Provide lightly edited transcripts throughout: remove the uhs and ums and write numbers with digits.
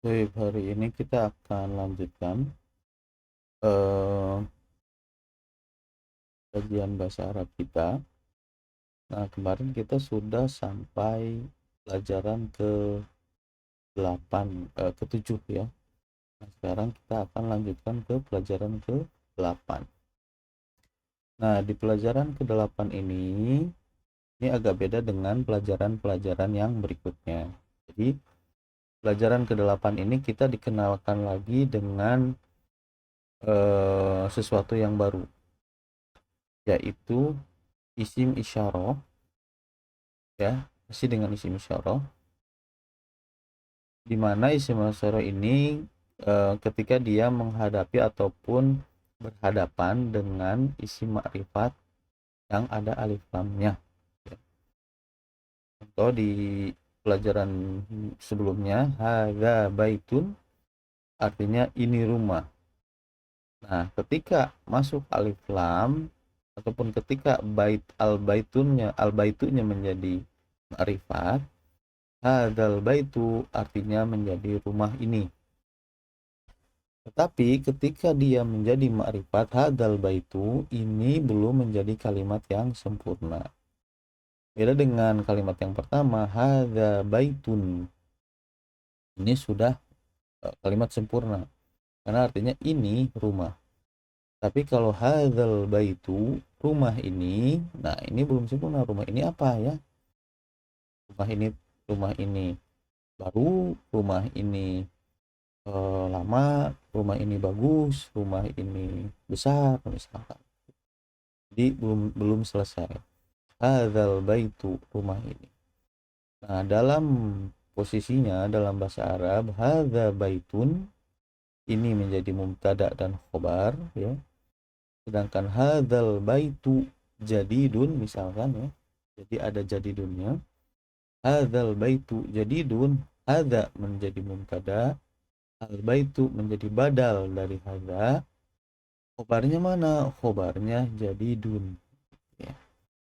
Baik, hari ini kita akan lanjutkan eh, kajian bahasa Arab kita. Nah, kemarin kita sudah sampai pelajaran ke-7 ya. Nah, sekarang kita akan lanjutkan ke pelajaran ke-8. Nah, di pelajaran ke-8 ini agak beda dengan pelajaran-pelajaran yang berikutnya. Jadi, pelajaran ke-8 ini kita dikenalkan lagi dengan sesuatu yang baru, yaitu isim isyarah, ya, masih dengan isim isyarah, di mana isim isyarah ini ketika dia menghadapi ataupun berhadapan dengan isim makrifat yang ada alif lamnya, ya. Contoh di pelajaran sebelumnya, hadza baitun artinya ini rumah. Nah, ketika masuk alif lam ataupun ketika al baitunya menjadi makrifat, hadzal baitu artinya menjadi rumah ini. Tetapi ketika dia menjadi ma'rifat, hadzal baitu ini belum menjadi kalimat yang sempurna. Beda dengan kalimat yang pertama, hadza baitun. Ini sudah kalimat sempurna karena artinya ini rumah. Tapi kalau hadzal baitu, rumah ini, nah ini belum sempurna. Rumah ini apa ya? Rumah ini baru, rumah ini lama, rumah ini bagus, rumah ini besar misalkan. Jadi belum selesai. Hadzal baitu, rumah ini. Nah, dalam posisinya dalam bahasa Arab, hadza baitun ini menjadi mubtada dan khobar, ya. Sedangkan hadzal baitu jadidun misalkan, ya. Jadi ada jadidunnya. Hadzal baitu jadidun, hadza menjadi mubtada, al baitu menjadi badal dari hadza. Khobarnya mana? Khobarnya jadidun, ya.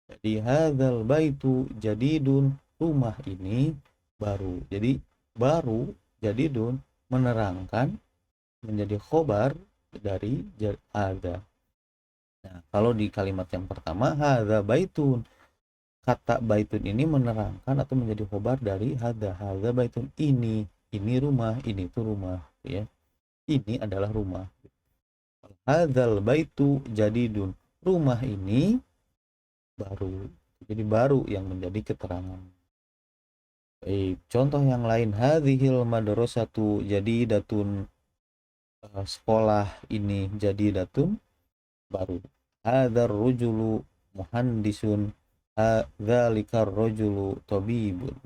Jadi hadzal baitu jadidun, rumah ini baru. Jadi baru jadidun menerangkan menjadi khobar dari hadza. Nah, kalau di kalimat yang pertama hadza baitun, kata baitun ini menerangkan atau menjadi khobar dari hadza. Hadza baitun, ini rumah, ini tuh rumah, ya. Ini adalah rumah. Hadzal baitu jadidun, rumah ini baru. Jadi baru yang menjadi keterangan. Baik, contoh yang lain, hadhil madrasatu jadidatun, sekolah ini jadidatun, baru. Hadzal rajulu muhandisun, hadzalikar rajulu tabibun,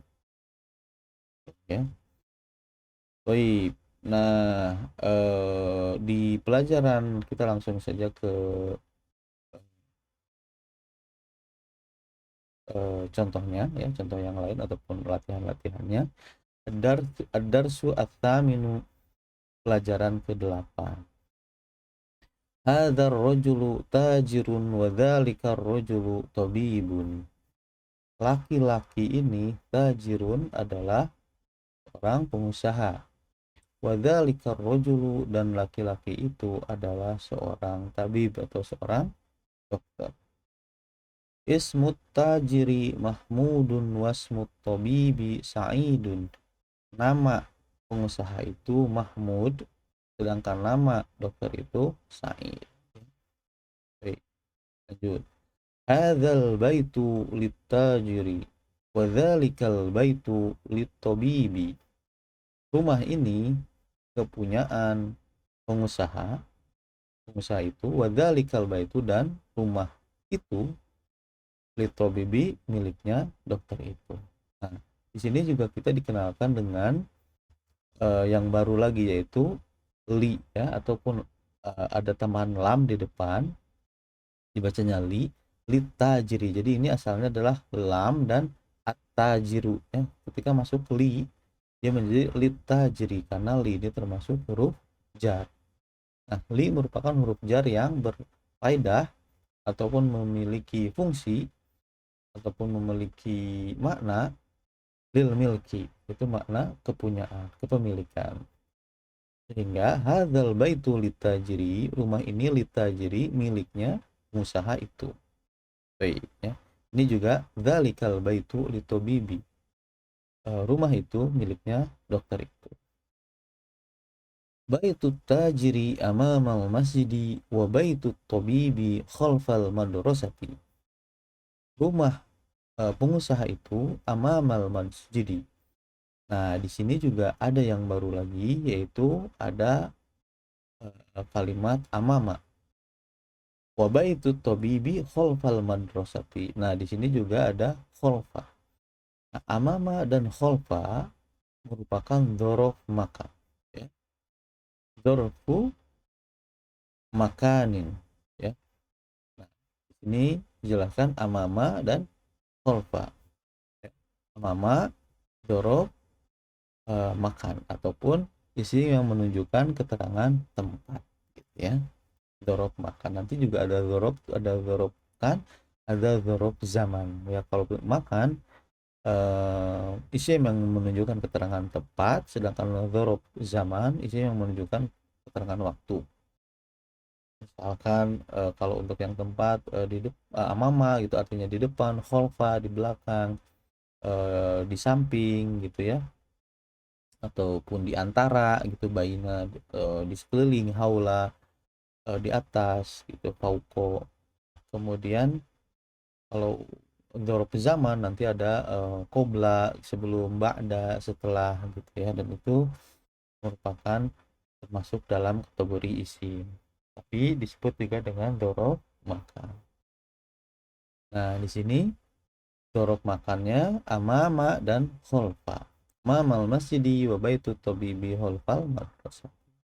ya. Baik. Nah, di pelajaran kita langsung saja ke contohnya, ya, contoh yang lain ataupun latihan-latihannya. Ad-darsu ats-tsaminu, pelajaran ke-8. Hadzal rajulu tajirun wa dzalikar rajulu tabibun. Laki-laki ini tajirun adalah orang pengusaha. Wa dzalikar rajulu, dan laki-laki itu adalah seorang tabib atau seorang dokter. Ismut tajiri Mahmudun wasmut tabibi Sa'idun. Nama pengusaha itu Mahmud, sedangkan nama dokter itu Sa'id. Oke, lanjut. Hadzal baitu littajiri wa dzalikal baitu littabibi. Rumah ini kepunyaan pengusaha, pengusaha itu, wa dzalikal baitu, dan rumah itu littabibi, miliknya dokter itu. Nah, di sini juga kita dikenalkan dengan yang baru lagi, yaitu li, ya, ataupun ada tambahan lam di depan, dibacanya li tajiri. Jadi ini asalnya adalah lam dan at-tajiru, ya. Ketika masuk li, dia menjadi li tajiri karena li ini termasuk huruf jar. Nah, li merupakan huruf jar yang berfaedah ataupun memiliki fungsi ataupun memiliki makna lil milki, itu makna kepunyaan, kepemilikan. Sehingga hadzal baitu litajiri, rumah ini litajiri, miliknya pengusaha itu. Baik ya. Ini juga dzalikal baitu litobibi. Rumah itu miliknya dokter itu. Baitut tajiri amamal masjidi wa baitut tabibi khalfal madrasati. Rumah pengusaha itu amamal masjidi. Nah, di sini juga ada yang baru lagi, yaitu ada kalimat amama. Wa baitut tabibi khalfal madrasati. Nah, di sini juga ada khalfa. Nah, amama dan khalfa merupakan dzaraf makan. Ya. Dzarfu makanin. Ya. Nah, di sini dijelaskan amama dan khalfa. Ya. Amama dzaraf makan ataupun isi yang menunjukkan keterangan tempat, gitu ya. Dzaraf makan. Nanti juga ada dzaraf kan, ada dzaraf zaman. Ya, kalau makan isim yang menunjukkan keterangan tempat, sedangkan dzaraf zaman isim yang menunjukkan keterangan waktu. Misalkan kalau untuk yang tempat amama gitu artinya di depan, khalfa di belakang, di samping gitu ya, ataupun di antara gitu, baina di sekeliling, haula di atas gitu, fauqo. Kemudian kalau dzaraf zaman nanti ada qobla, sebelum, ba'da, setelah gitu ya, dan itu merupakan termasuk dalam kategori isim, tapi disebut juga dengan dzaraf makan. Nah, di sini dzaraf makannya amama dan khalfa. Mamal masjidi wa baitut tabibi khalfal madrasah.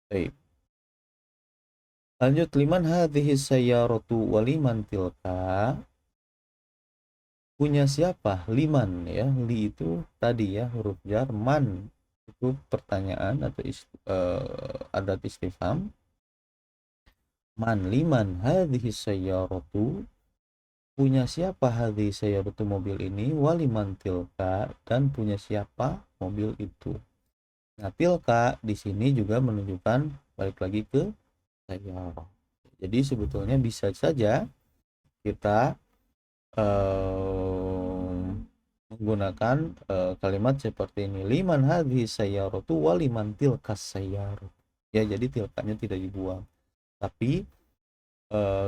Baik. Lanjut, liman hadhihi sayyaratu waliman tilka. Punya siapa? Liman ya. Li itu tadi ya huruf jar, man itu pertanyaan atau adat istifham. Man liman hadhihi sayyaratu, punya siapa hadhihi sayyaratu, mobil ini, waliman tilka, dan punya siapa mobil itu. Nah, tilka di sini juga menunjukkan balik lagi ke sayyarah. Jadi sebetulnya bisa saja kita menggunakan kalimat seperti ini, liman hadhihi sayyaratu waliman tilkas sayyaratu. Ya, jadi tilkanya tidak dibuang. Tapi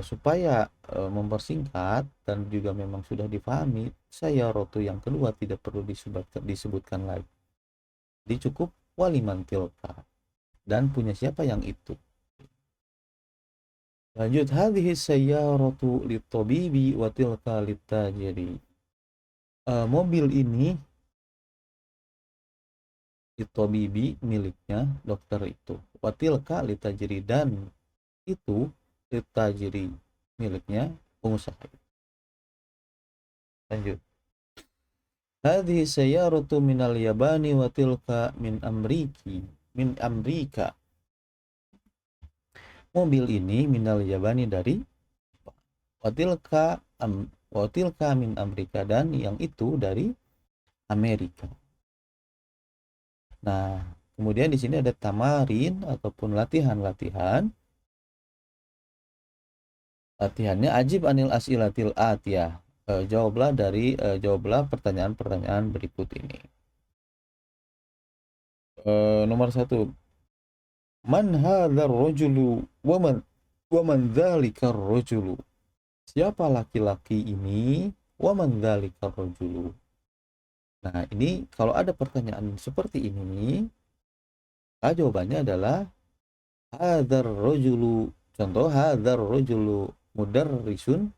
supaya mempersingkat dan juga memang sudah difahami, sayyaratu yang kedua tidak perlu disebutkan lagi. Jadi cukup waliman tilka, dan punya siapa yang itu. Lanjut, hadhihi sayyaratu litabibi wa tilka litajiri. Mobil ini litabibi, miliknya dokter itu. Wa tilka litajiri, dan itu litajiri, miliknya pengusaha. Lanjut. Hadhihi sayyaratu minal yabani wa tilka min Amerika. Mobil ini minal yabani, dari watilka min Amerika, dan yang itu dari Amerika. Nah, kemudian di sini ada tamarin ataupun latihan-latihan. Latihannya ajib anil as'ilatil atiyah. Jawablah pertanyaan-pertanyaan berikut ini. Nomor 1. Man hadzal rajulu wa man dzalika rajulu. Siapa laki-laki ini? Wa man dzalika rajulu. Nah, ini kalau ada pertanyaan seperti ini, jawabannya adalah hadzal rajulu. Contoh, hadzal rajulu mudarrisun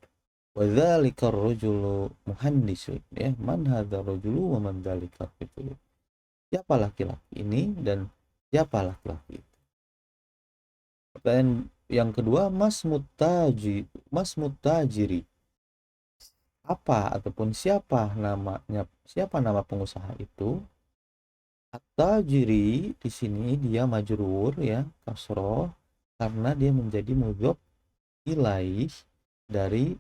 wa dzalika rajulu muhandisun, ya. Man hadzal rajulu wa man dzalika rajulu. Siapa laki-laki ini dan siapa laki-laki itu? Pertanyaan yang kedua, mas mutajiri, apa ataupun siapa namanya, siapa nama pengusaha itu? At-tajiri di sini dia majrur ya, kasroh, karena dia menjadi mudhof ilaih dari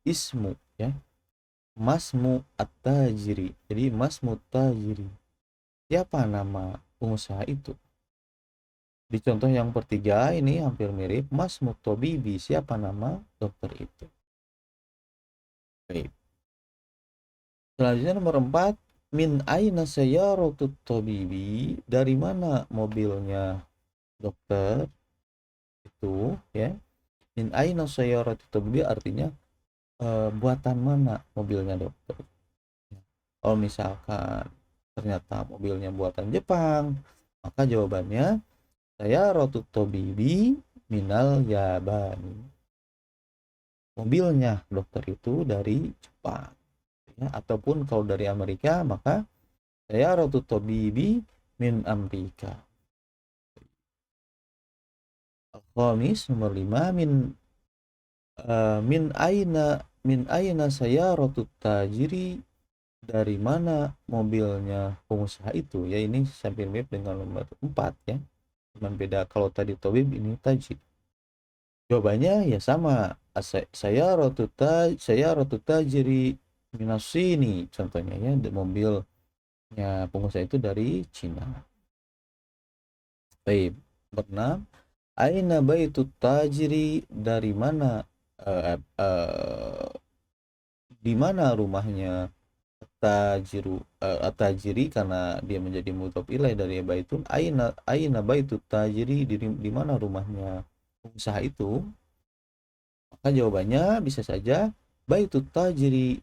ismu ya, masmu at-tajiri. Jadi masmu tajiri, siapa nama pengusaha itu? Di contoh yang ketiga ini hampir mirip. Mas Mutobibi, siapa nama dokter itu? Baik. Selanjutnya nomor 4, min aina sayyaratu tabibi, dari mana mobilnya dokter itu, ya. Min aina sayyaratu tabibi artinya buatan mana mobilnya dokter. Kalau misalkan ternyata mobilnya buatan Jepang, maka jawabannya sayyaratu tabibi minal Yabani. Mobilnya dokter itu dari Jepang, ya. Ataupun kalau dari Amerika, maka sayyaratu tabibi min Amerika. Al-Khamis nomor 5, min aina sayyaratu tajiri, dari mana mobilnya pengusaha itu, ya. Ini hampir mirip dengan nomor 4, ya. Cuman beda, kalau tadi tabib, ini tajir. Jawabannya ya sama. Sayyaratu tajiri minasini, contohnya, ya. Mobilnya pengusaha itu dari Cina. Baik. Nomor 6, aina baitu tajiri, dari mana di mana rumahnya tajiru, tajiri karena dia menjadi mudhof ilaih dari baitun. Aina baitu tajiri, di mana rumahnya pengusaha itu, maka jawabannya bisa saja baitu tajiri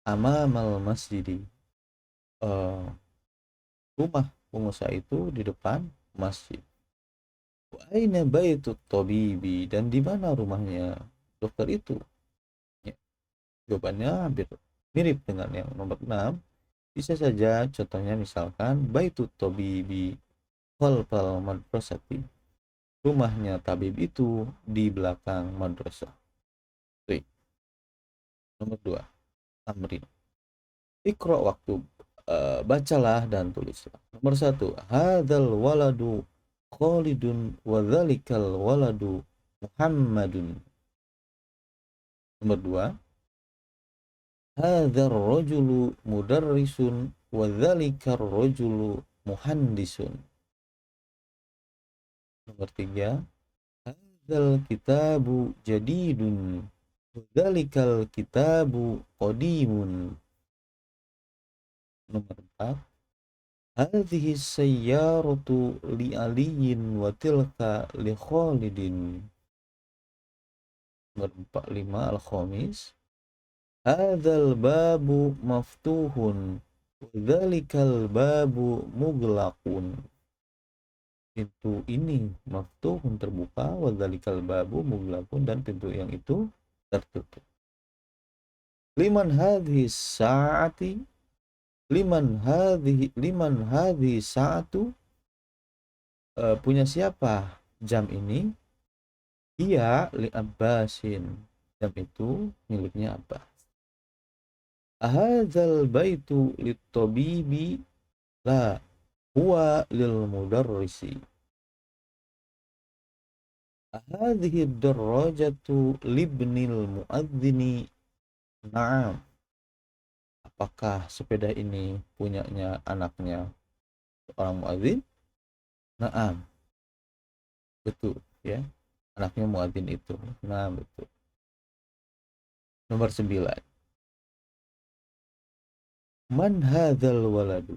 amamal masjidi, rumah pengusaha itu di depan masjid. Aina baitu tabibi, dan di mana rumahnya dokter itu, ya. Jawabannya hampir mirip dengan yang nomor 6. Bisa saja contohnya misalkan baitu tabibi khalfal madrasati, rumahnya tabib itu di belakang madrasah. Baik. Nomor 2, tamrin. Iqra, waktu bacalah dan tulislah. Nomor 1, hadzal waladu Khalidun wa dzalikal waladu Muhammadun. Nomor 2, hadzal rajulu mudarrisun wa dzalikar rajulu muhandisun. Nomor 3, hadzal kitabu jadidun wa dzalikal kitabu qadimun. Nomor 4, hadhihi sayyaratu li aliyin wa tilka li khalidin. Nomor 5, al-khamis, hadzal babu maftuhun wa dzalikal babu mughlaqun. Pintu ini maftuhun, terbuka, wa dzalikal babu mughlaqun, dan pintu yang itu tertutup. Liman hadhihi sa'ati, liman hadhihi sa'atu, punya siapa jam ini? Iya li Abbasin, jam itu miliknya Abbas. Ahadzal baitu lit tabibi, la huwa lil mudarrisi. Ahadhihi darajatu libnil muadzini, na'am. Apakah sepeda ini punyanya anaknya orang muadzin? Na'am, betul, ya. Anaknya muadzin itu. Nah, betul. Nomor 9, man hadzal waladu,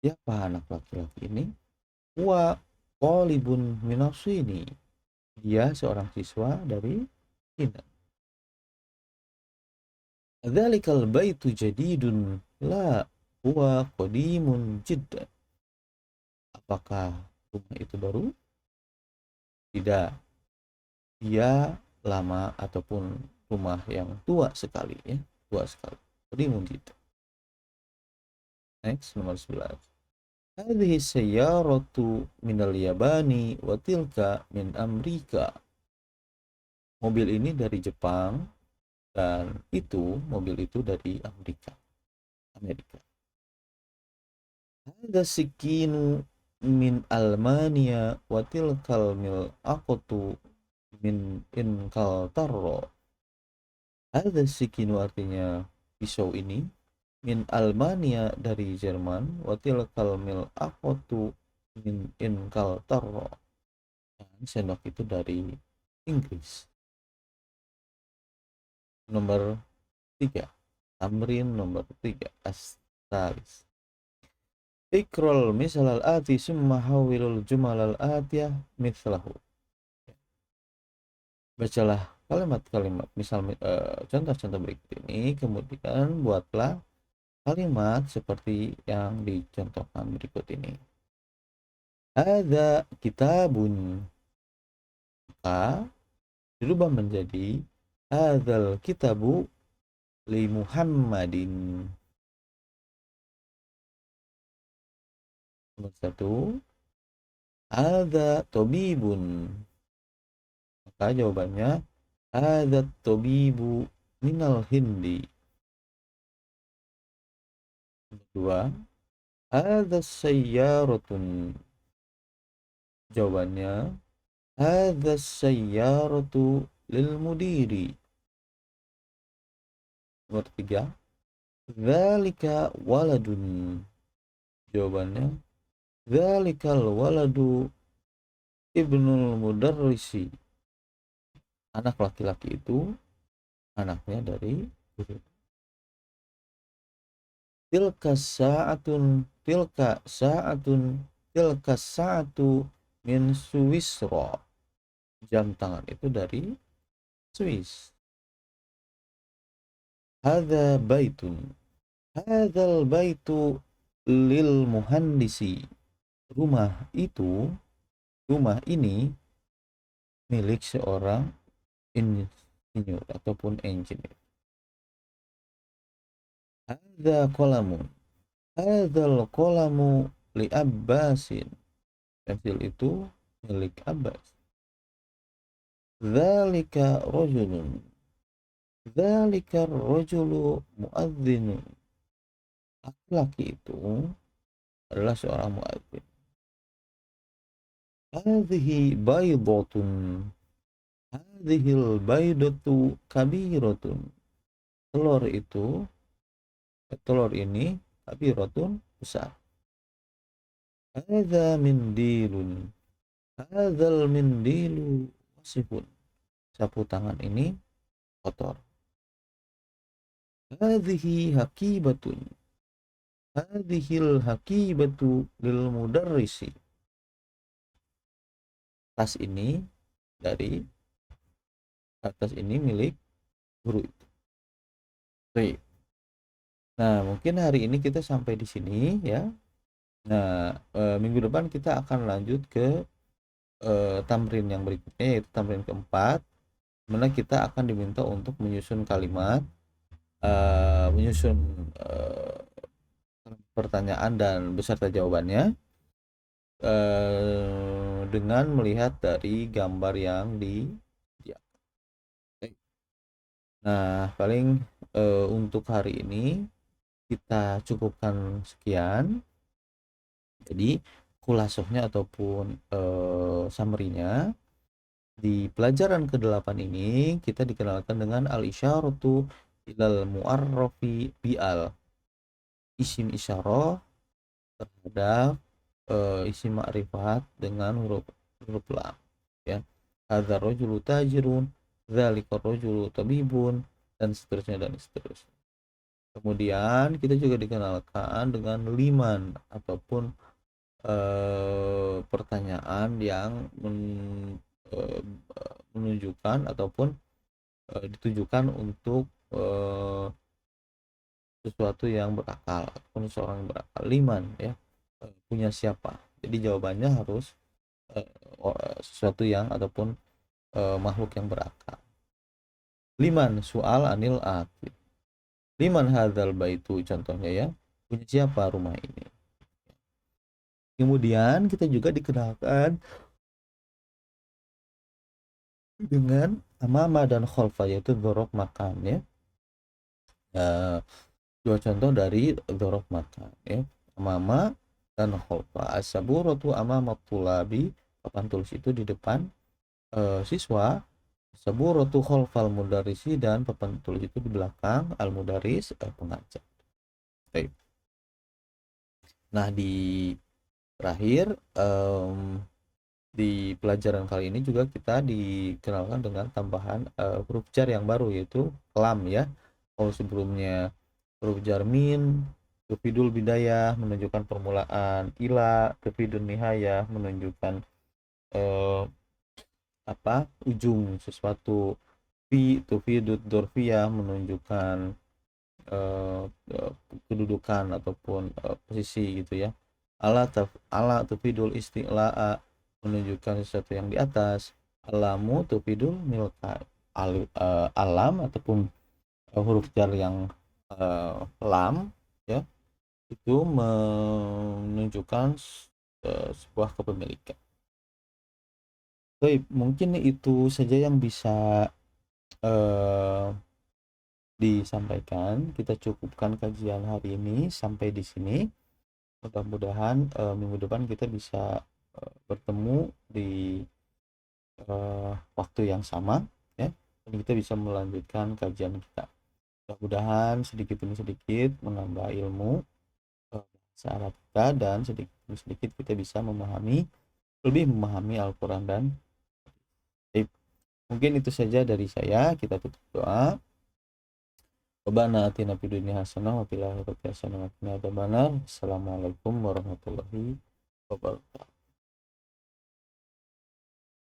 siapa anak laki-laki ini? Wa qalibun minasini, dia seorang siswa dari Cina. Dzalikal baitu jadidun, la huwa qadimun jiddan. Apakah rumah itu baru? Tidak, dia lama ataupun rumah yang tua sekali, ya. Tua sekali. Qadimun jiddan. Next, nomor 11. Hadhihi sayyaratu minal Yabani wa tilka min Amerika. Mobil ini dari Jepang, dan mobil itu dari Amerika. Hadza sikinu min Almania wa tilkal mil aqtu min Inkaltarro. Hadza sikinu artinya pisau ini, min Almania dari Jerman, wa tilkal mil aqtu min Inkaltarro. Sendok itu dari Inggris. Nomor 3. Tamrin nomor 3. Astalis. Ikrol misal al-ati summa hawilul jumal al-atiyah mislahu. Bacalah kalimat-kalimat misal contoh-contoh berikut ini, kemudian buatlah kalimat seperti yang dicontohkan berikut ini. Ada kitabun, maka dirubah menjadi hadzal kitabu li Muhammadin. Nomor 1, ada tobibun, maka jawabannya ada tobibu minal hindi. Nomor 2, ada sayyaratun, jawabannya ada sayyaratu lil mudiri. Nomor 3, dzalika waladun, jawabannya dzalikal waladu ibnul mudarrisi, anak laki-laki itu anaknya dari guru. Tilka sa'atun, tilka sa'atun, tilka sa'atu min Suwisro, jam tangan itu dari Swiss. Hadza baitun, hadzal baitu lil muhandisi, rumah ini milik seorang insinyur ataupun engineer. Hadza qalamun, hadzal qalamu li Abbasin, pensil itu milik Abbas. Dzalika rajulun, dzalika rajulu muadzzinun, laki-laki itu adalah seorang muadzin. Hadhihi baydatun, hadhil baydatu kabiratun, telur ini kabiratun, besar. Hadza mindilun, hadzal mindilu wasifun, sapu tangan ini kotor. Hadhihi hakibatun, hadhil hakibatu lil mudarrisi, tas ini milik guru itu. Baik. Nah, mungkin hari ini kita sampai di sini ya. Nah, minggu depan kita akan lanjut ke tamrin yang berikutnya, yaitu tamrin keempat, mana kita akan diminta untuk menyusun kalimat, menyusun pertanyaan dan beserta jawabannya dengan melihat dari gambar yang Nah, paling untuk hari ini kita cukupkan sekian. Jadi kulasahnya ataupun summary-nya, di pelajaran ke-8 ini kita dikenalkan dengan al-isyaratu ilal mu'arrafi bi'al, isim isyarah terhadap isim ma'rifat dengan huruf lam ya. Hadzal rajulu tajirun, dzalika rajulu tabibun, dan seterusnya. Kemudian kita juga dikenalkan dengan liman ataupun pertanyaan yang menunjukkan ataupun ditujukan untuk sesuatu yang berakal ataupun seorang yang berakal. Liman ya, punya siapa, jadi jawabannya harus sesuatu yang ataupun makhluk yang berakal. Liman soal anil ati, liman hadzal baitu, contohnya ya, punya siapa rumah ini. Kemudian kita juga dikenalkan dengan amama dan khalfa, yaitu dzaraf makan ya. Dua contoh dari dzaraf makan ya, amama dan khalfa. As-saburatu amama tulabi, papan tulis itu di depan siswa. Saburatu khalfal mudarrisi, dan papan tulis itu di belakang al mudarris, pengajar. Baik. Nah, di terakhir Di pelajaran kali ini juga kita dikenalkan dengan tambahan huruf jar yang baru, yaitu lam ya. Kalau sebelumnya huruf jar min, tufidul bidayah menunjukkan permulaan, ila tufidul nihayah menunjukkan eh, ujung sesuatu, fi tufidud dorfiyah menunjukkan eh, eh, kedudukan ataupun posisi gitu ya. Ala tufidul isti'la'a menunjukkan sesuatu yang di atas. Alamu tufidul milka. Alam ataupun huruf jar yang lam ya, itu menunjukkan sebuah kepemilikan. Baik, mungkin itu saja yang bisa eh, disampaikan. Kita cukupkan kajian hari ini sampai di sini. Mudah-mudahan minggu depan kita bisa bertemu di waktu yang sama ya, dan kita bisa melanjutkan kajian kita. Mudah-mudahan sedikit demi sedikit menambah ilmu bahasa Arab kita, dan sedikit demi sedikit kita bisa lebih memahami Al-Quran dan hadits. Mungkin itu saja dari saya. Kita tutup doa. Rabbana atina fid dunya hasanah wa fil akhirati hasanah wa qina adzabannar. Assalamualaikum warahmatullahi wabarakatuh.